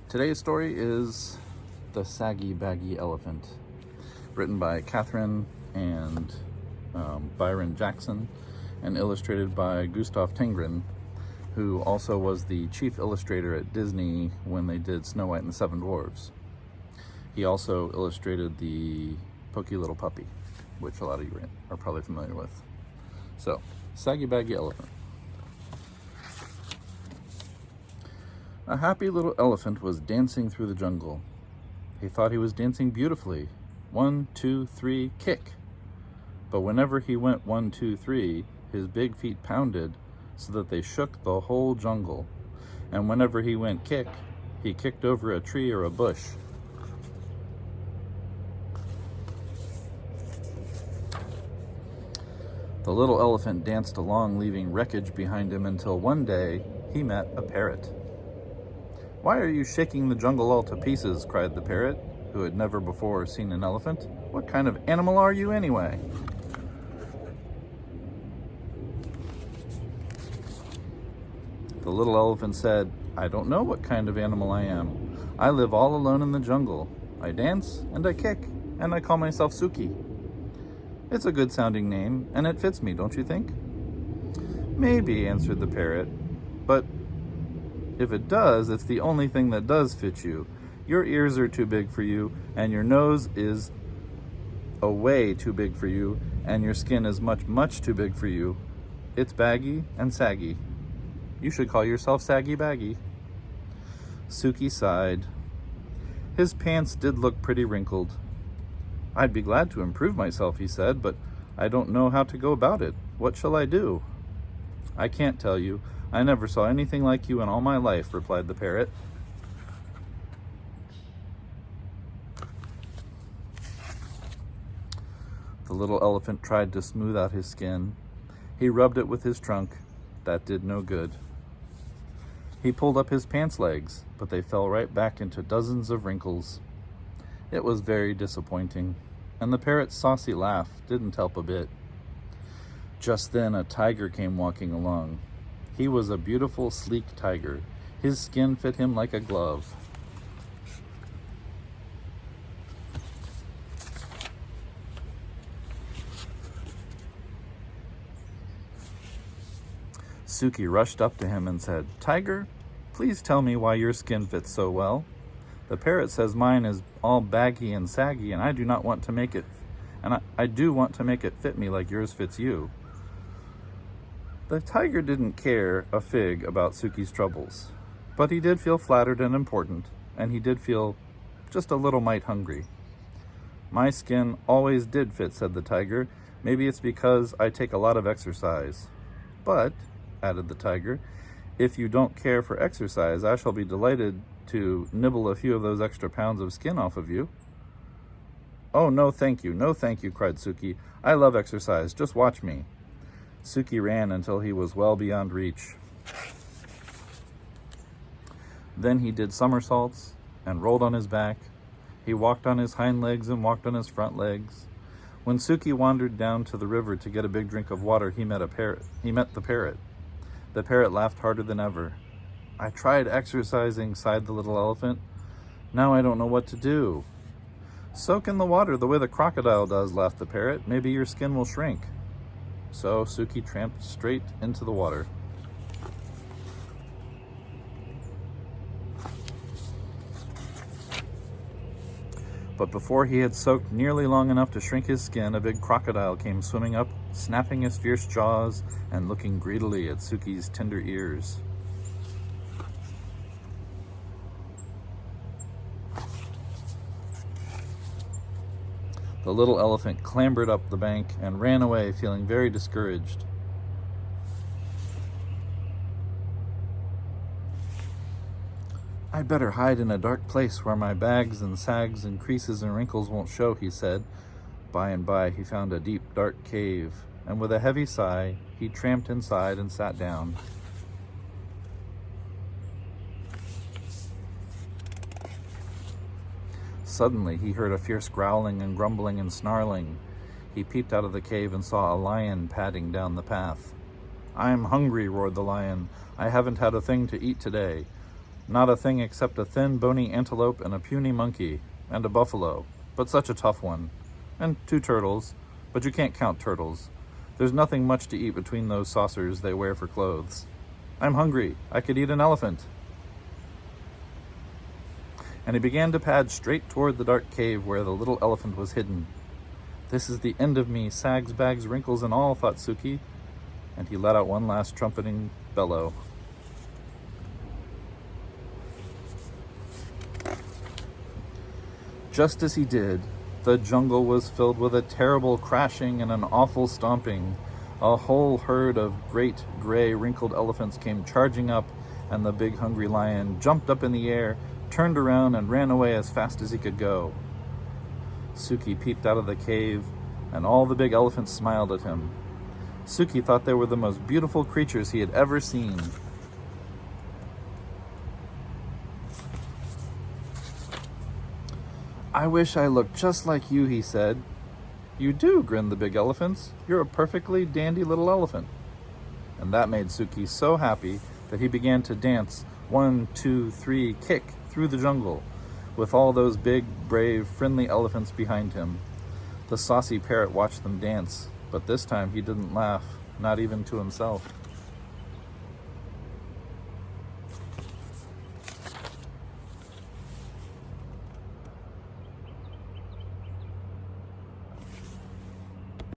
Today's story is The Saggy Baggy Elephant, written by Catherine and Byron Jackson, and illustrated by Gustav Tenggren, who also was the chief illustrator at Disney when they did Snow White and the Seven Dwarfs. He also illustrated the Pokey Little Puppy, which a lot of you are probably familiar with. So, Saggy Baggy Elephant. A happy little elephant was dancing through the jungle. He thought he was dancing beautifully. 1, 2, 3, kick. But whenever he went 1, 2, 3, his big feet pounded so that they shook the whole jungle. And whenever he went kick, he kicked over a tree or a bush. The little elephant danced along, leaving wreckage behind him until one day he met a parrot. "Why are you shaking the jungle all to pieces?" cried the parrot, who had never before seen an elephant. "What kind of animal are you anyway?" The little elephant said, "I don't know what kind of animal I am. I live all alone in the jungle. I dance and I kick, and I call myself Suki. It's a good sounding name, and it fits me, don't you think?" "Maybe," answered the parrot, "but if it does, it's the only thing that does fit you. Your ears are too big for you, and your nose is way too big for you, and your skin is much too big for you. It's baggy and saggy. You should call yourself Saggy Baggy." Suki sighed. His pants did look pretty wrinkled. "I'd be glad to improve myself," he said, "but I don't know how to go about it. What shall I do?" "I can't tell you. I never saw anything like you in all my life," replied the parrot. The little elephant tried to smooth out his skin. He rubbed it with his trunk. That did no good. He pulled up his pants legs, but they fell right back into dozens of wrinkles. It was very disappointing, and the parrot's saucy laugh didn't help a bit. Just then a tiger came walking along. He was a beautiful, sleek tiger. His skin fit him like a glove. Suki rushed up to him and said, "Tiger, please tell me why your skin fits so well. The parrot says mine is all baggy and saggy, and I do want to make it fit me like yours fits you." The tiger didn't care a fig about Suki's troubles, but he did feel flattered and important, and he did feel just a little mite hungry. "My skin always did fit," said the tiger. "Maybe it's because I take a lot of exercise. But," added the tiger, "if you don't care for exercise, I shall be delighted to nibble a few of those extra pounds of skin off of you." "Oh, no thank you, no thank you," cried Suki. "I love exercise, just watch me." Suki ran until he was well beyond reach. Then he did somersaults and rolled on his back. He walked on his hind legs and walked on his front legs. When Suki wandered down to the river to get a big drink of water, he met the parrot. The parrot laughed harder than ever. "I tried exercising," sighed the little elephant. "Now I don't know what to do." "Soak in the water the way the crocodile does," laughed the parrot. "Maybe your skin will shrink." So Suki tramped straight into the water. But before he had soaked nearly long enough to shrink his skin, a big crocodile came swimming up, snapping his fierce jaws and looking greedily at Suki's tender ears. The little elephant clambered up the bank and ran away, feeling very discouraged. "I'd better hide in a dark place where my bags and sags and creases and wrinkles won't show," he said. By and by he found a deep, dark cave, and with a heavy sigh, he tramped inside and sat down. Suddenly he heard a fierce growling and grumbling and snarling. He peeped out of the cave and saw a lion padding down the path. "I'm hungry," roared the lion. "I haven't had a thing to eat today. Not a thing except a thin, bony antelope and a puny monkey, and a buffalo, but such a tough one, and 2 turtles, but you can't count turtles. There's nothing much to eat between those saucers they wear for clothes. I'm hungry. I could eat an elephant. And he began to pad straight toward the dark cave where the little elephant was hidden. This is the end of me, sags, bags, wrinkles, and all, thought Suki, and he let out one last trumpeting bellow. Just as he did, the jungle was filled with a terrible crashing and an awful stomping. A whole herd of great, gray, wrinkled elephants came charging up, and the big, hungry lion jumped up in the air, turned around, and ran away as fast as he could go. Suki peeped out of the cave, and all the big elephants smiled at him. Suki thought they were the most beautiful creatures he had ever seen. I wish I looked just like you, he said. You do, grinned the big elephants. You're a perfectly dandy little elephant. And that made Suki so happy that he began to dance 1, 2, 3, kick through the jungle, with all those big, brave, friendly elephants behind him. The saucy parrot watched them dance, but this time he didn't laugh, not even to himself.